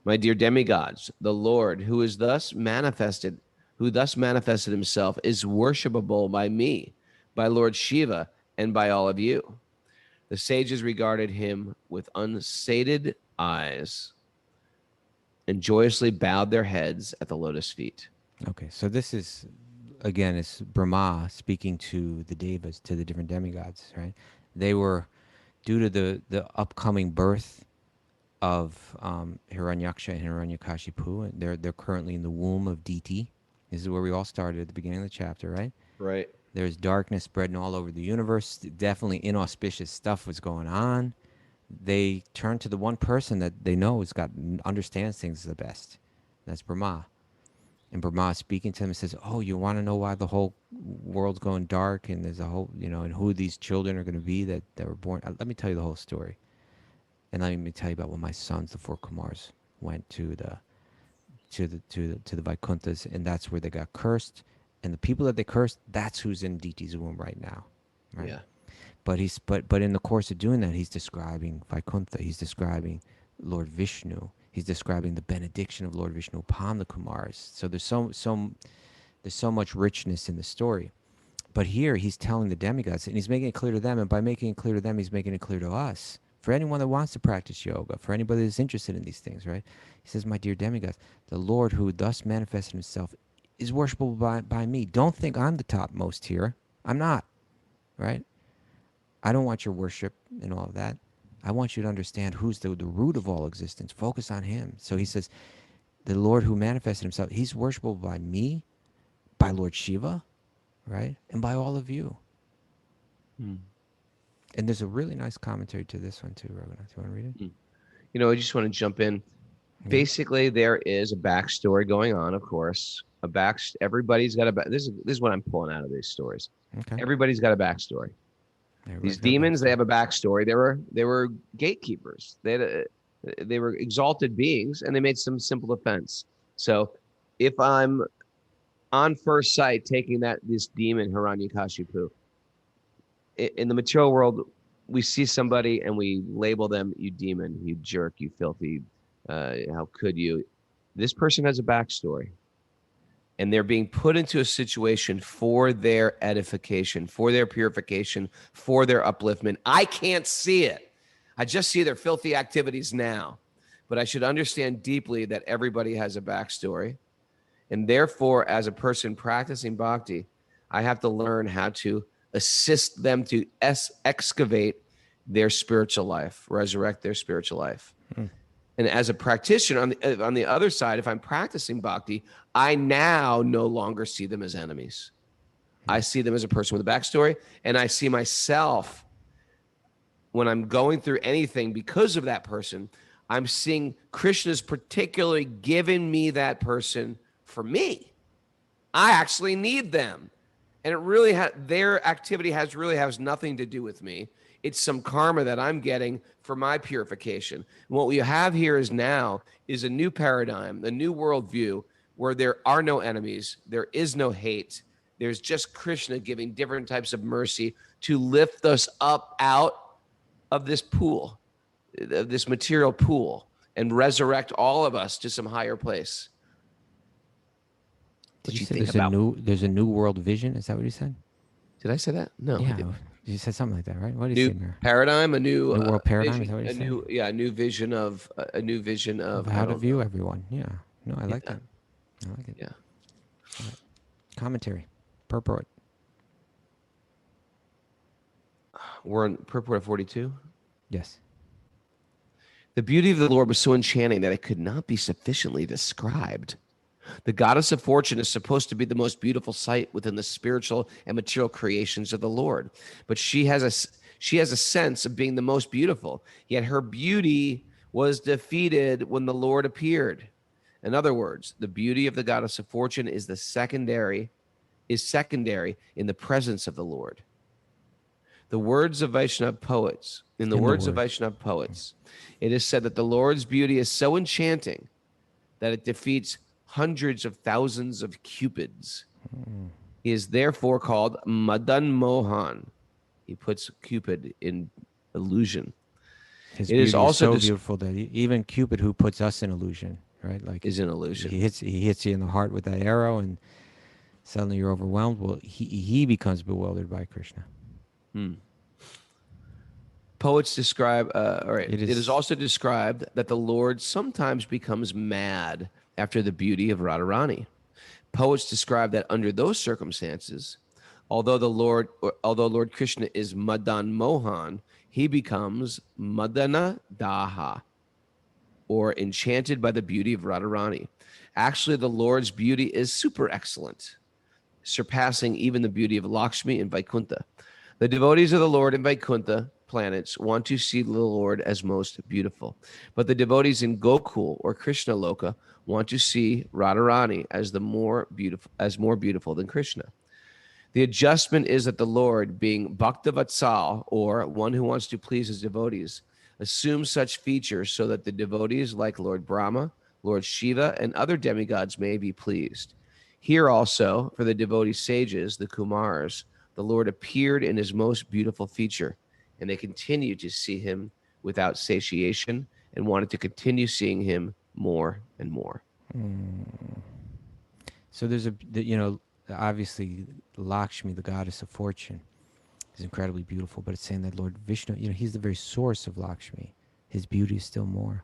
My dear demigods, the Lord who thus manifested himself is worshipable by me, by Lord Shiva, and by all of you. The sages regarded him with unsated eyes and joyously bowed their heads at the lotus feet. Okay, so this is, again, it's Brahma speaking to the devas, to the different demigods, right? They were, due to the upcoming birth of Hiranyaksha and Hiranyakashipu, and they're currently in the womb of Diti. This is where we all started at the beginning of the chapter, right? Right. There's darkness spreading all over the universe. Definitely inauspicious stuff was going on. They turn to the one person that they know understands things the best. That's Brahma. And Brahma is speaking to them and says, "Oh, you want to know why the whole world's going dark and there's a whole, and who these children are going to be that were born? Let me tell you the whole story. And let me tell you about when my sons, the 4 Kumars, went to the Vaikunthas, and that's where they got cursed. And the people that they cursed, that's who's in Diti's womb right now, right? Yeah. But but in the course of doing that, he's describing Vaikuntha. He's describing Lord Vishnu. He's describing the benediction of Lord Vishnu upon the Kumars. So there's so much richness in the story. But here he's telling the demigods, and he's making it clear to them. And by making it clear to them, he's making it clear to us. For anyone that wants to practice yoga, for anybody that's interested in these things, right? He says, "My dear demigods, the Lord who thus manifested himself is worshipable by me. Don't think I'm the topmost here. I'm not, right? I don't want your worship and all of that. I want you to understand who's the root of all existence. Focus on him." So he says, the Lord who manifested himself, he's worshipable by me, by Lord Shiva, right? And by all of you. And there's a really nice commentary to this one too, Raghunath. You want to read it? I just want to jump in. Basically, there is a backstory going on, of course. Everybody's got this is what I'm pulling out of these stories. Okay. Everybody's got a backstory. These demons, they have a backstory. They were gatekeepers. They were exalted beings, and they made some simple offense. So, if I'm on first sight taking this demon Hiranyakashipu, in the material world, we see somebody and we label them, "You demon, you jerk, you filthy, how could you?" This person has a backstory. And they're being put into a situation for their edification, for their purification, for their upliftment. I can't see it. I just see their filthy activities now. But I should understand deeply that everybody has a backstory. And therefore, as a person practicing bhakti, I have to learn how to assist them to excavate their spiritual life, resurrect their spiritual life. And as a practitioner, on the other side, if I'm practicing bhakti, I now no longer see them as enemies. I see them as a person with a backstory, and I see myself when I'm going through anything because of that person. I'm seeing Krishna's particularly given me that person for me. I actually need them, and it really their activity has nothing to do with me. It's some karma that I'm getting for my purification. And what we have here is a new paradigm, a new worldview where there are no enemies, there is no hate. There's just Krishna giving different types of mercy to lift us up out of this pool, of this material pool, and resurrect all of us to some higher place. Did you say there's a new world vision? Is that what you said? Did I say that? No. Yeah. You said something like that, right? What did you say there? Paradigm, a new world paradigm. Vision, is that what you said? a new vision of how to view everyone. Yeah. No, I like that. I like it. Yeah. Right. Commentary. Purport. We're on purport 42. Yes. The beauty of the Lord was so enchanting that it could not be sufficiently described. The goddess of fortune is supposed to be the most beautiful sight within the spiritual and material creations of the Lord. But she has a sense of being the most beautiful, yet her beauty was defeated when the Lord appeared. In other words, the beauty of the goddess of fortune is the secondary is secondary in the presence of the Lord. The words of Vaishnava poets, in the words of Vaishnava poets, it is said that the Lord's beauty is so enchanting that it defeats hundreds of thousands of cupids. He is therefore called Madan Mohan. He puts Cupid in illusion. His It beauty is also so beautiful that even Cupid, who puts us in illusion, right? Like is an illusion. he hits you in the heart with that arrow, and suddenly you're overwhelmed. Well, he becomes bewildered by Krishna. Poets describe, all right, It it is is- also described that the Lord sometimes becomes mad after the beauty of Radharani. Poets describe that under those circumstances, although Lord Krishna is Madan Mohan, he becomes Madana Daha, or enchanted by the beauty of Radharani. Actually, the Lord's beauty is super excellent, surpassing even the beauty of Lakshmi and Vaikuntha. The devotees of the Lord in Vaikuntha planets want to see the Lord as most beautiful, but the devotees in Gokul or Krishna Loka want to see Radharani as more beautiful than Krishna. The adjustment is that the Lord, being Bhaktavatsal, or one who wants to please his devotees, assumes such features so that the devotees like Lord Brahma, Lord Shiva, and other demigods may be pleased. Here also, for the devotee sages, the Kumars, the Lord appeared in his most beautiful feature, and they continued to see him without satiation and wanted to continue seeing him more and more. So there's obviously Lakshmi, the goddess of fortune, is incredibly beautiful, but it's saying that Lord Vishnu, he's the very source of Lakshmi. His beauty is still more.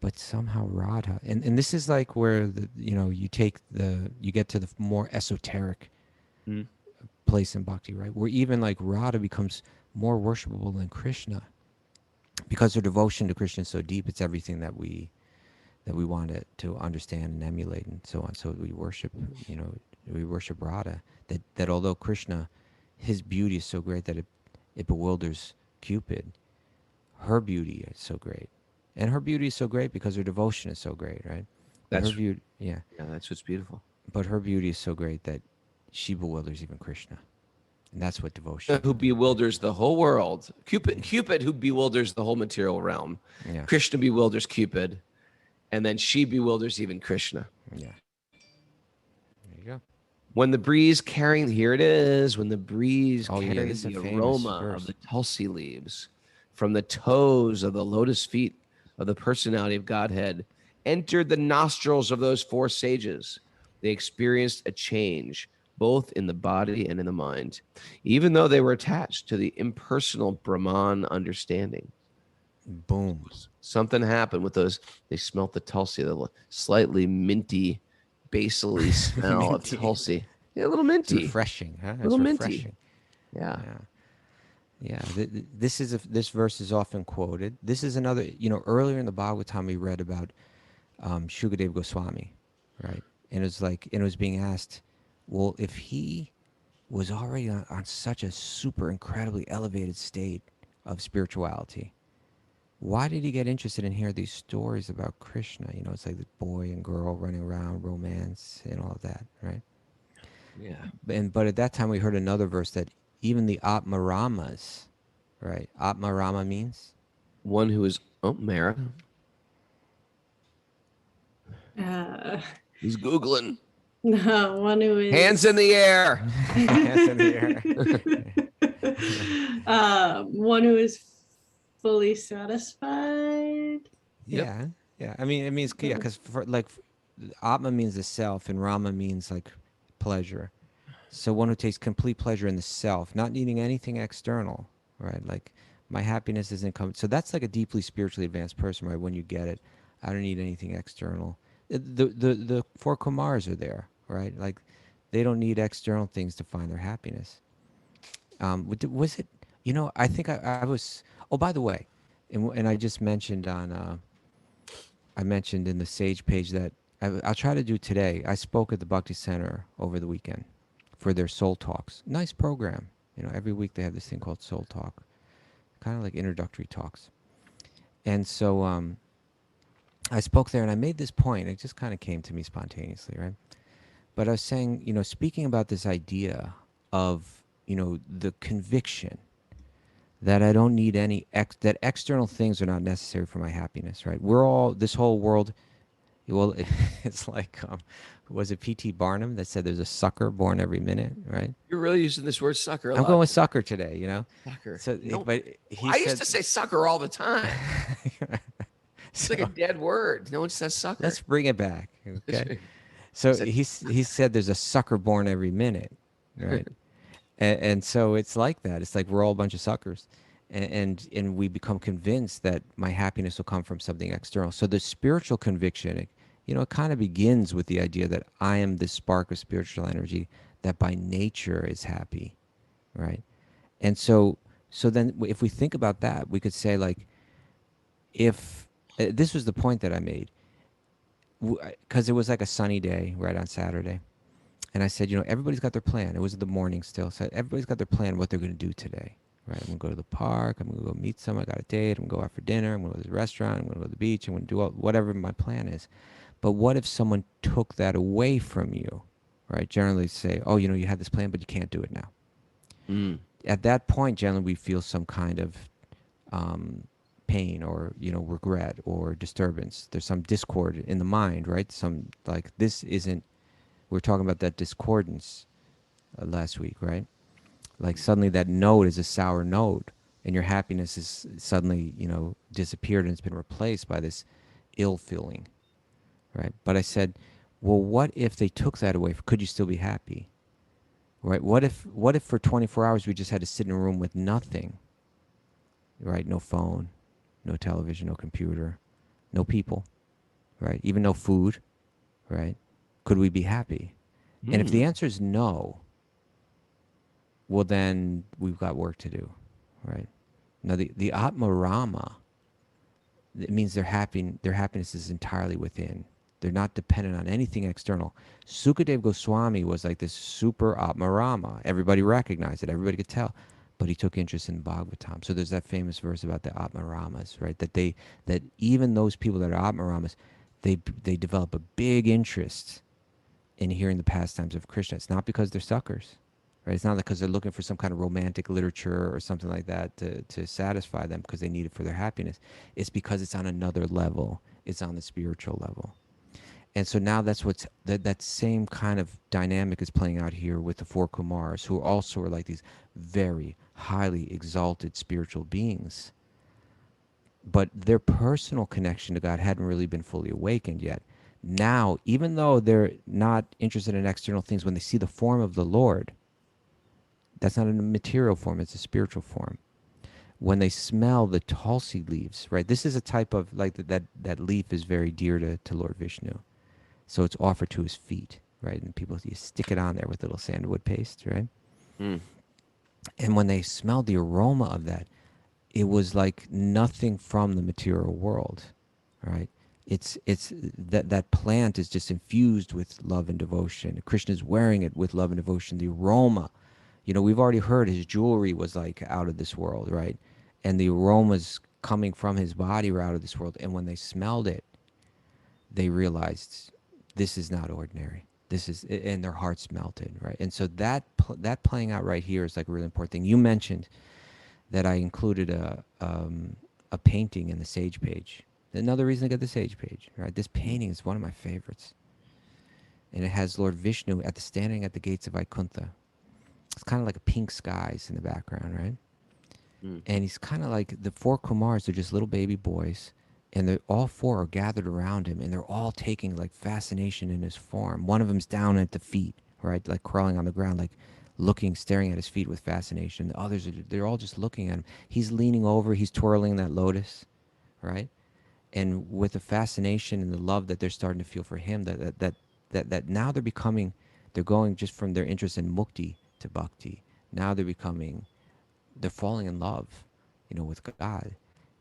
But somehow Radha, and this is like where you get to the more esoteric place in bhakti, right? Where even like Radha becomes more worshipable than Krishna, because her devotion to Krishna is so deep. It's everything that we want it to understand and emulate and so on. So we worship Radha. That although Krishna, his beauty is so great that it bewilders Cupid, her beauty is so great. And her beauty is so great because her devotion is so great, right? That's her beauty, yeah. Yeah, that's what's beautiful. But her beauty is so great that she bewilders even Krishna. And that's what devotion Who can do. bewilders the whole world. Cupid who bewilders the whole material realm. Yeah. Krishna bewilders Cupid, and then she bewilders even Krishna. Yeah. There you go. When the breeze carrying the this is a famous aroma verse. of the tulsi leaves from the toes of the lotus feet of the personality of Godhead entered the nostrils of those four sages, they experienced a change both in the body and in the mind, even though they were attached to the impersonal Brahman understanding. Boom. Something happened with those. They smelt the tulsi, the slightly minty, basily smell of tulsi. Yeah, a little It's minty. refreshing, huh? A little It's minty. refreshing. Yeah. Yeah. This verse is often quoted. This is another, earlier in the Bhagavatam we read about Shukadev Goswami, right? And it was being asked, well, if he was already on such a super incredibly elevated state of spirituality, why did he get interested in hearing these stories about Krishna? It's like the boy and girl running around, romance and all of that, right? Yeah. But at that time we heard another verse that even the atmaramas, right? Atmarama means? One who is, Mara. He's Googling. No, one who is Hands in the air. Hands in the air. one who is fully satisfied. Yeah. I mean, it means, because Atma means the self and Rama means like pleasure. So one who takes complete pleasure in the self, not needing anything external, right? Like my happiness isn't coming. So that's like a deeply spiritually advanced person, right? When you get it, I don't need anything external. The four Kumars are there, right? Like they don't need external things to find their happiness. Was it, I think I was, oh, by the way, and I just mentioned I mentioned in the Sage page that I'll try to do today. I spoke at the Bhakti Center over the weekend for their Soul Talks. Nice program. Every week they have this thing called Soul Talk, kind of like introductory talks. And so I spoke there and I made this point. It just kind of came to me spontaneously, right? But I was saying, speaking about this idea of, the conviction that I don't need that external things are not necessary for my happiness, right? This whole world, well, it's like, was it P.T. Barnum that said there's a sucker born every minute, right? You're really using this word sucker a I'm lot. going with sucker today. Sucker. So, No, but he I said, used to say sucker all the time. It's like a dead word. No one says sucker. let's bring it back, okay? So Said- he said there's a sucker born every minute, right? And so it's like that. It's like we're all a bunch of suckers, and we become convinced that my happiness will come from something external. So the spiritual conviction, it kind of begins with the idea that I am this spark of spiritual energy that by nature is happy, right? And so then if we think about that, we could say like, if this was the point that I made, because it was like a sunny day right on Saturday. And I said, everybody's got their plan. It was the morning still. So everybody's got their plan what they're going to do today, right? I'm going to go to the park. I'm going to go meet someone. I got a date. I'm going to go out for dinner. I'm going to go to the restaurant. I'm going to go to the beach. I'm going to do whatever my plan is. But what if someone took that away from you, right? Generally say, oh, you had this plan, but you can't do it now. Mm. At that point, generally we feel some kind of pain or, regret or disturbance. There's some discord in the mind, right? Some like this isn't, we're talking about that discordance last week, right? Like suddenly that note is a sour note and your happiness is suddenly, disappeared and it's been replaced by this ill feeling, right? But I said, well, what if they took that away? Could you still be happy? Right? What if for 24 hours we just had to sit in a room with nothing, right? No phone, no television, no computer, no people, right? Even no food, right? Could we be happy? And if the answer is no, well, then we've got work to do, right? Now, the atmarama, it means their happiness is entirely within. They're not dependent on anything external. Sukadev Goswami was like this super atmarama. Everybody recognized it. Everybody could tell. But he took interest in Bhagavatam. So there's that famous verse about the atmaramas, right? That even those people that are atmaramas, they develop a big interest in hearing the pastimes of Krishna. It's not because they're suckers, right? It's not because they're looking for some kind of romantic literature or something like that to satisfy them because they need it for their happiness. It's because it's on another level. It's on the spiritual level. And so now that's that same kind of dynamic is playing out here with the four Kumars, who also are like these very highly exalted spiritual beings. But their personal connection to God hadn't really been fully awakened yet. Now, even though they're not interested in external things, when they see the form of the Lord, that's not in a material form, it's a spiritual form. When they smell the tulsi leaves, right? This is a type of, like, that leaf is very dear to Lord Vishnu. So it's offered to his feet, right? And you stick it on there with little sandalwood paste, right? Mm. And when they smelled the aroma of that, it was like nothing from the material world, right? It's that plant is just infused with love and devotion. Krishna's wearing it with love and devotion. The aroma, we've already heard his jewelry was like out of this world, right? And the aromas coming from his body were out of this world. And when they smelled it, they realized this is not ordinary. And their hearts melted, right? And so that playing out right here is like a really important thing. You mentioned that I included a painting in the Sage page. Another reason to get the Sage page, right? This painting is one of my favorites. And it has Lord Vishnu standing at the gates of Vaikuntha. It's kind of like a pink skies in the background, right? Mm. And he's kind of like, the four Kumars are just little baby boys. And all four are gathered around him. And they're all taking like fascination in his form. One of them's down at the feet, right? Like crawling on the ground, like staring at his feet with fascination. The others, they're all just looking at him. He's leaning over, he's twirling that lotus, right? And with the fascination and the love that they're starting to feel for him, that now they're going just from their interest in mukti to bhakti. Now they're falling in love, with God,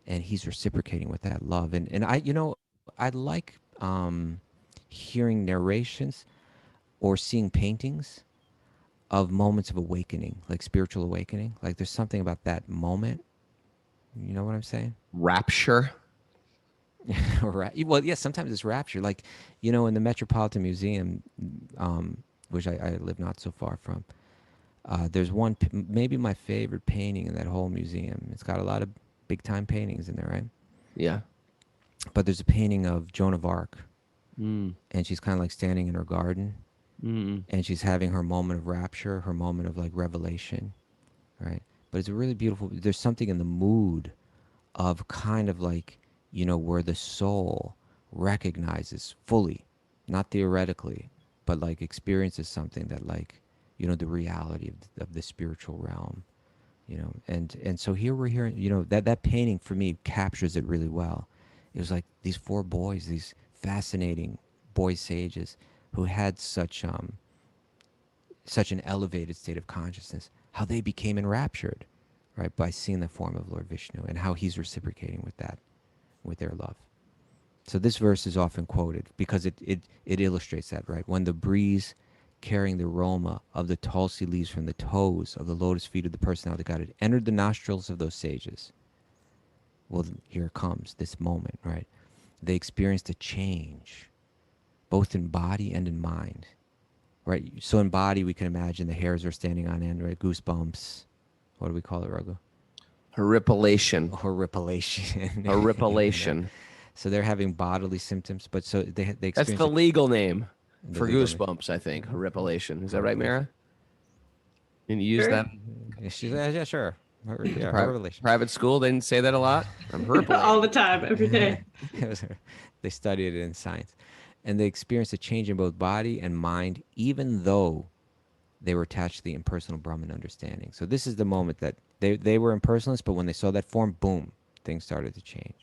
and he's reciprocating with that love. And I like hearing narrations or seeing paintings of moments of awakening, like spiritual awakening. Like there's something about that moment. You know what I'm saying? Rapture. Well, yes, sometimes it's rapture. Like, in the Metropolitan Museum, which I live not so far from, there's one, maybe my favorite painting in that whole museum. It's got a lot of big time paintings in there, right? Yeah. But there's a painting of Joan of Arc, Mm. and she's kind of like standing in her garden, Mm. and she's having her moment of rapture, her moment of like revelation, right? But it's a really beautiful. There's something in the mood of kind of like, where the soul recognizes fully, not theoretically, but like experiences something that like, the reality of the spiritual realm, and so here we're hearing, that painting for me captures it really well. It was like these four boys, these fascinating boy sages who had such an elevated state of consciousness, how they became enraptured, right, by seeing the form of Lord Vishnu and how he's reciprocating with that, with their love. So this verse is often quoted because it illustrates that, right? When the breeze carrying the aroma of the tulsi leaves from the toes of the lotus feet of the personality God had entered the nostrils of those sages. Well, here comes this moment, right? They experienced a change, both in body and in mind, right? So in body, we can imagine the hairs are standing on end, right? Goosebumps. What do we call it, Raghu? Horripilation. Horripilation. Horripilation. So they're having bodily symptoms, but so they That's experience the legal name the for legal name. goosebumps, I think. Horripilation. Is that right, Mara? Can you use Sure. that? Yeah, she's yeah, sure. Yeah, Pri- horripilation. private school, they didn't say that a lot. I'm horripilating. All the time, every day. They studied it in science, and they experienced a change in both body and mind, even though they were attached to the impersonal Brahman understanding. So this is the moment that they were impersonalists, but when they saw that form, boom, things started to change.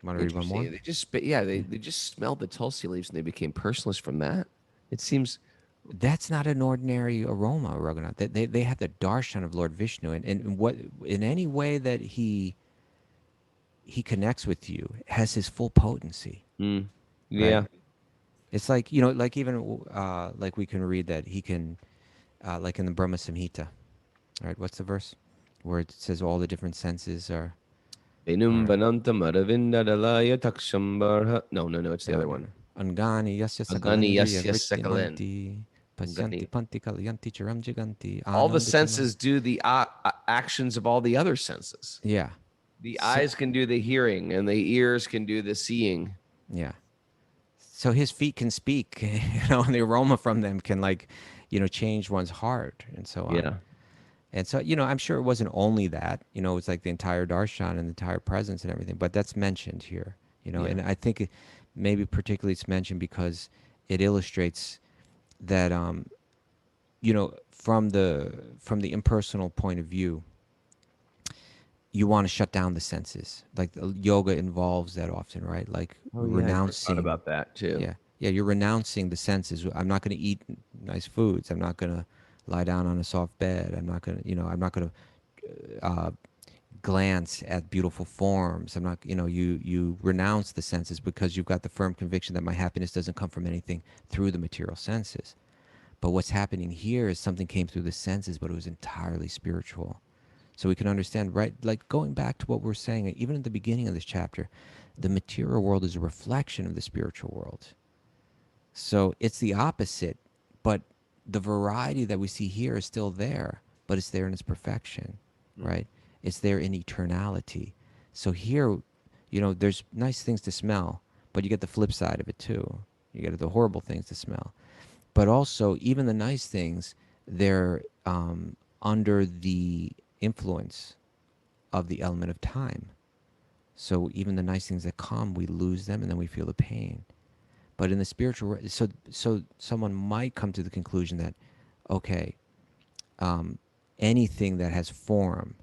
Want to read one more? They just they just smelled the tulsi leaves and they became personalists from that. It seems That's not an ordinary aroma, Raghunath. They have the darshan of Lord Vishnu, and what in any way that he connects with you has his full potency. yeah. Right? It's like like even like we can read that he can, like in the Brahma Samhita, right? What's the verse where it says all the different senses are? Venum vanantam aravindadalaya takshambarha. No, it's the other one. Angani yasya Agani sakalendriya yasya sakalin. vrittimanti pasyanti Angani. panti kalyanti charam jiganti. All the Anandachana. senses do the actions of all the other senses. Yeah. The eyes can do the hearing, and the ears can do the seeing. Yeah. So his feet can speak, and the aroma from them can like, change one's heart and so on. Yeah. And so, I'm sure it wasn't only that, it's like the entire darshan and the entire presence and everything, but that's mentioned here, Yeah. and I think maybe particularly it's mentioned because it illustrates that, from the impersonal point of view, you want to shut down the senses. Like yoga involves that often, right? Like renouncing. I thought about that too. Yeah. Yeah. You're renouncing the senses. I'm not going to eat nice foods. I'm not going to lie down on a soft bed. I'm not going to, I'm not going to glance at beautiful forms. I'm not, you renounce the senses because you've got the firm conviction that my happiness doesn't come from anything through the material senses. But what's happening here is something came through the senses, but it was entirely spiritual. So we can understand, right? Like going back to what we're saying, even at the beginning of this chapter, the material world is a reflection of the spiritual world. So it's the opposite, but the variety that we see here is still there, but it's there in its perfection, right? It's there in eternality. So here, there's nice things to smell, but you get the flip side of it too. You get the horrible things to smell. But also, even the nice things, they're under the influence of the element of time. So even the nice things that come, we lose them and then we feel the pain. But in the spiritual, so someone might come to the conclusion that, okay, anything that has form,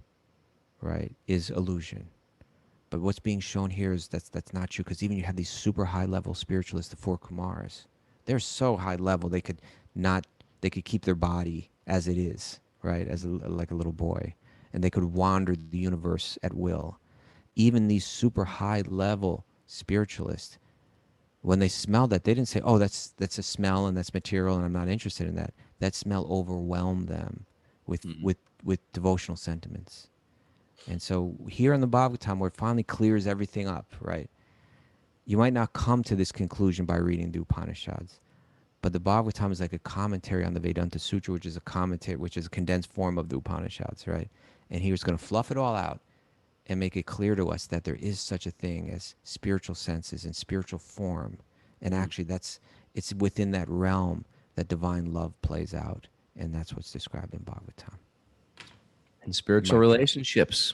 right, is illusion. But what's being shown here is that's not true, because even you have these super high level spiritualists, the four Kumars, they're so high level they could keep their body as it is, right, as like a little boy, and they could wander the universe at will. Even these super high level spiritualists, when they smelled that, they didn't say, "Oh, that's a smell and that's material and I'm not interested in that." That smell overwhelmed them with devotional sentiments. And so here in the Bhagavatam, where it finally clears everything up, right? You might not come to this conclusion by reading the Upanishads, but the Bhagavatam is like a commentary on the Vedanta Sutra, which is a commentary, which is a condensed form of the Upanishads, right? And he was going to fluff it all out and make it clear to us that there is such a thing as spiritual senses and spiritual form. And actually it's within that realm that divine love plays out. And that's what's described in Bhagavatam. And spiritual relationships.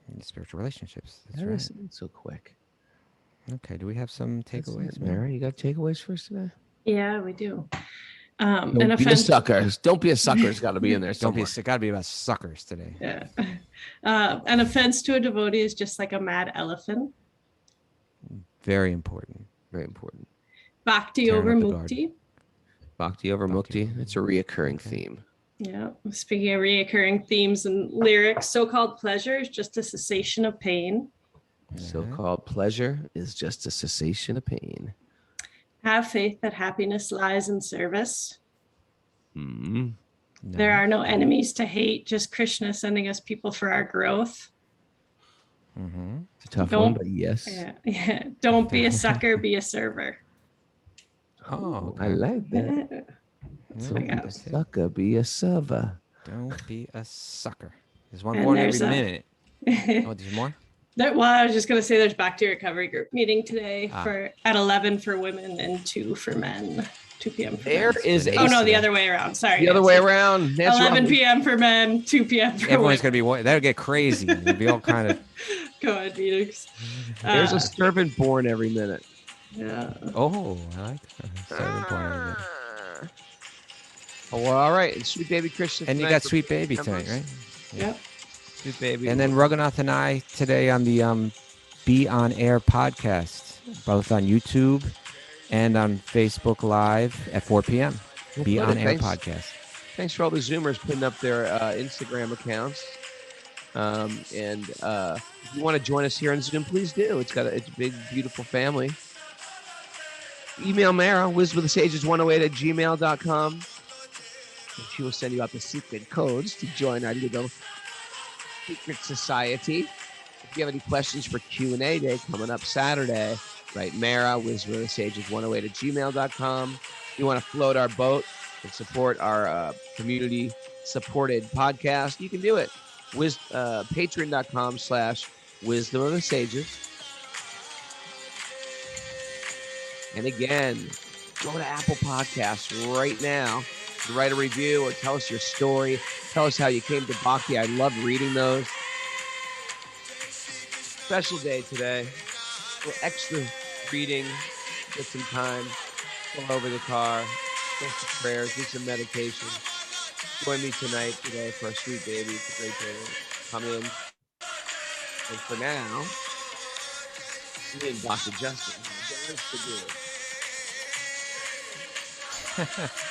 And spiritual relationships. That's That right. is so quick. Okay, do we have some takeaways, Mary? You got takeaways for us today? Yeah, we do. Don't An be a offense. sucker. Don't be a sucker. It's got to be in there Don't be, somewhere. it got to be about suckers today. Yeah. An offense to a devotee is just like a mad elephant. Very important. Very important. Bhakti Tearing over up the guard. mukti. Bhakti over mukti. It's a reoccurring theme. Yeah. Speaking of reoccurring themes and lyrics, so-called pleasure is just a cessation of pain. So-called pleasure is just a cessation of pain. Have faith that happiness lies in service. Mm-hmm. There are no enemies to hate, just Krishna sending us people for our growth. Mm-hmm. It's a tough Don't- one, but yes. Yeah. Don't be a sucker, be a server. Oh, I like that. That's what I got. Sucker, be a server. Don't be a sucker. There's one And born every there's a- minute. Oh, there's more? Well, I was just going to say there's Bhakti Recovery Group meeting today Ah. at 11 for women and 2 for men. 2 p.m. for There men. is a Oh, no, the other way around. Sorry. the other way Nancy. around. Nancy 11 Robbins. p.m. for men, 2 p.m. for Everyone's women. going to be, that'll get crazy. It'll be all kind of, Go ahead, meetings. There's a serpent born every minute. Yeah. oh, I like that. Servant born every minute. Oh, well, all right. And Sweet Baby Krishna. And you tonight got for Sweet Baby tonight, members. right? Yep. Sweet Baby. And then Raghunath and I today on the Be On Air podcast, both on YouTube and on Facebook Live at 4 p.m. Well, Be good. On Air Thanks. podcast. Thanks for all the Zoomers putting up their Instagram accounts. And if you want to join us here on Zoom, please do. It's a big, beautiful family. Email Mara, wisdomofthesages108@gmail.com. And she will send you out the secret codes to join our little secret society. If you have any questions for Q&A day coming up Saturday, right, Mara, wisdomofthesages108@gmail.com. If you want to float our boat and support our community-supported podcast, you can do it. Patreon.com/Wisdom of the Sages. And again, go to Apple Podcasts right now to write a review or tell us your story. Tell us how you came to Bhakti. I love reading those. Special day today. A little extra reading. Get some time. Pull over the car. Say some prayers. Do some meditation. Join me tonight today for a Sweet Baby. It's a great day to come in. And for now, me and Dr. Justin have a dance to do.